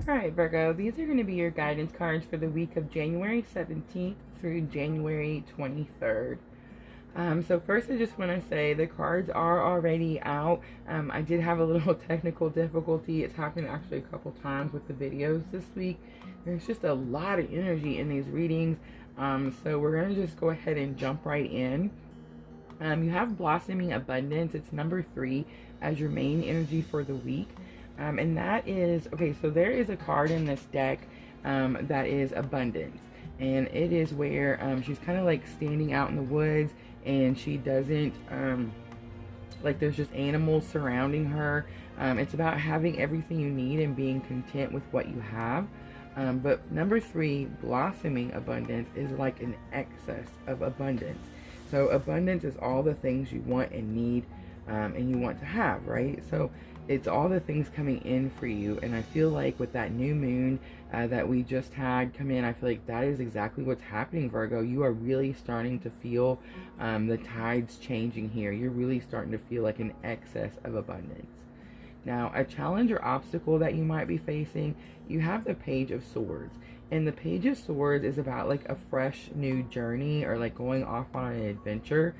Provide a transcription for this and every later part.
Alright, Virgo, these are going to be your guidance cards for the week of January 17th through January 23rd. So first I just want to say the cards are already out. I did have a little technical difficulty. It's happened actually a couple times with the videos this week. There's just a lot of energy in these readings. So we're going to just go ahead and jump right in. You have Blossoming Abundance. It's number 3 as your main energy for the week. And that is, okay, so there is a card in this deck that is abundance. And it is where she's kind of like standing out in the woods, and she doesn't, like there's just animals surrounding her. It's about having everything you need and being content with what you have. But number 3, Blossoming Abundance, is like an excess of abundance. So abundance is all the things you want and need and you want to have, right? So it's all the things coming in for you. And I feel like with that new moon that we just had come in, I feel like that is exactly what's happening, Virgo. You are really starting to feel the tides changing here. You're really starting to feel like an excess of abundance. Now, a challenge or obstacle that you might be facing, you have the Page of Swords. And the Page of Swords is about like a fresh new journey, or like going off on an adventure.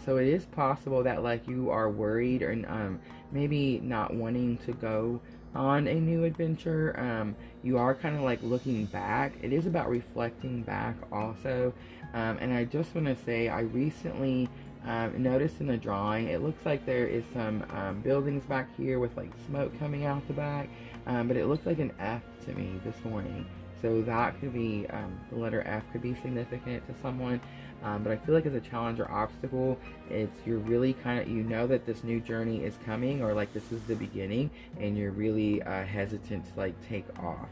So it is possible that like you are worried, or maybe not wanting to go on a new adventure. You are kind of like looking back. It is about reflecting back also. And I just want to say, I recently noticed in the drawing, it looks like there is some buildings back here with like smoke coming out the back, but it looked like an F to me this morning. So that could be, the letter F could be significant to someone. But I feel like as a challenge or obstacle, you're really kind of, you know that this new journey is coming, or like this is the beginning, and you're really hesitant to like take off.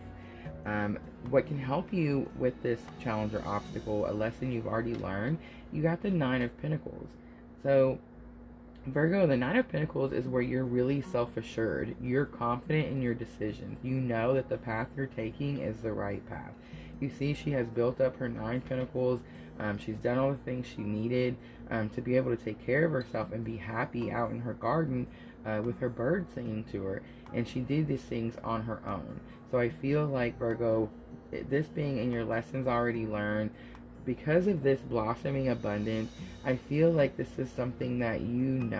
What can help you with this challenge or obstacle, a lesson you've already learned, you got the Nine of Pentacles. So Virgo, the Nine of Pentacles is where you're really self-assured. You're confident in your decisions. You know that the path you're taking is the right path. You see, she has built up her 9 Pentacles. She's done all the things she needed to be able to take care of herself and be happy out in her garden with her bird singing to her. And she did these things on her own. So I feel like, Virgo, this being in your lessons already learned, because of this blossoming abundance, I feel like this is something that you've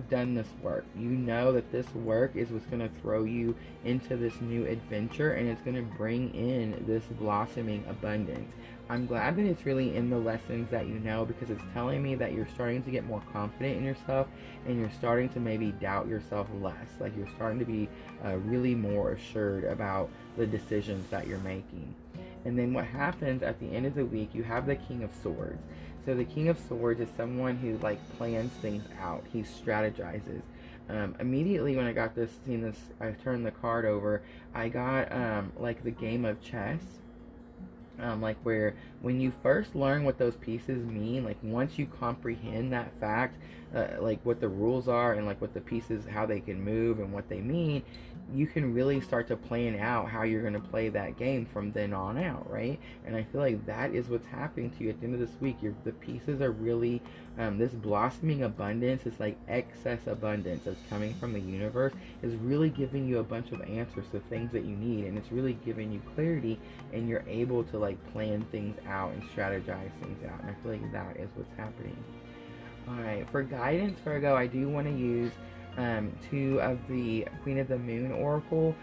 done this work. You know that this work is what's going to throw you into this new adventure, and it's going to bring in this blossoming abundance. I'm glad that it's really in the lessons that you know, because it's telling me that you're starting to get more confident in yourself, and you're starting to maybe doubt yourself less. Like you're starting to be really more assured about the decisions that you're making. And then what happens at the end of the week, you have the King of Swords. So the King of Swords is someone who like plans things out. He strategizes. Immediately when I got this, I turned the card over, I got like the game of chess. Like where when you first learn what those pieces mean, like once you comprehend that fact, like what the rules are and like what the pieces, how they can move and what they mean, you can really start to plan out how you're going to play that game from then on out, right? And I feel like that is what's happening to you at the end of this week. The pieces are really, this blossoming abundance, this like excess abundance that's coming from the universe, is really giving you a bunch of answers to things that you need, and it's really giving you clarity, and you're able to like plan things out and strategize things out. And I feel like that is what's happening. Alright, for guidance, Virgo, I do want to use 2 of the Queen of the Moon Oracle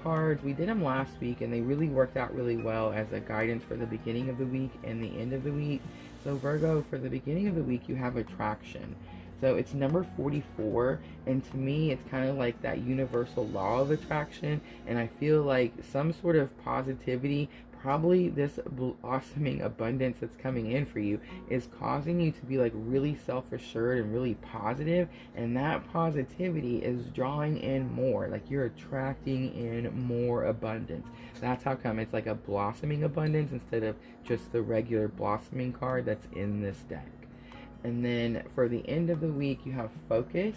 cards. We did them last week, and they really worked out really well as a guidance for the beginning of the week and the end of the week. So Virgo, for the beginning of the week, you have attraction. So it's number 44, and to me, it's kind of like that universal law of attraction, and I feel like some sort of positivity, probably this blossoming abundance that's coming in for you, is causing you to be like really self-assured and really positive, and that positivity is drawing in more, like you're attracting in more abundance. That's how come it's like a blossoming abundance instead of just the regular blossoming card that's in this deck. And then for the end of the week, you have focus.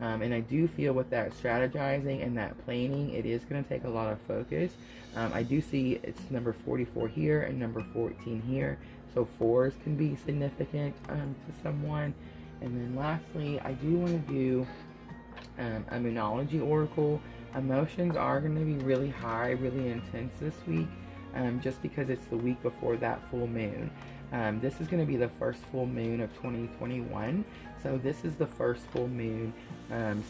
And I do feel with that strategizing and that planning, it is going to take a lot of focus. I do see it's number 44 here and number 14 here. So 4s can be significant to someone. And then lastly, I do want to do a Moonology Oracle Emotions are going to be really high, really intense this week, just because it's the week before that full moon. This is going to be the first full moon of 2021. So this is the first full moon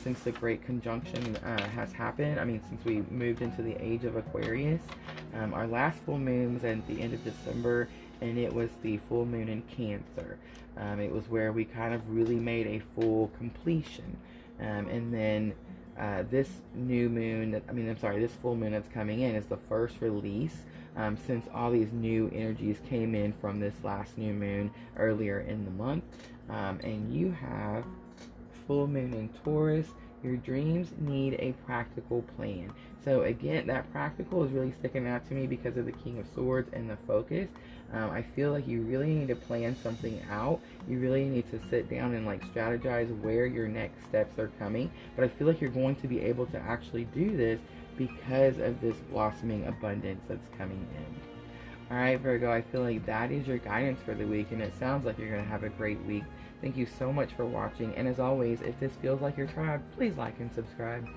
since the Great Conjunction has happened. I mean, since we moved into the age of Aquarius. Our last full moon was at the end of December, and it was the full moon in Cancer. It was where we kind of really made a full completion. And then this new moon, this full moon that's coming in is the first release since all these new energies came in from this last new moon earlier in the month. And you have full moon in Taurus. Your dreams need a practical plan. So again, that practical is really sticking out to me because of the King of Swords and the focus. I feel like you really need to plan something out. You really need to sit down and like strategize where your next steps are coming. But I feel like you're going to be able to actually do this because of this blossoming abundance that's coming in. Alright, Virgo, I feel like that is your guidance for the week, and it sounds like you're going to have a great week. Thank you so much for watching, and as always, if this feels like your tribe, please like and subscribe.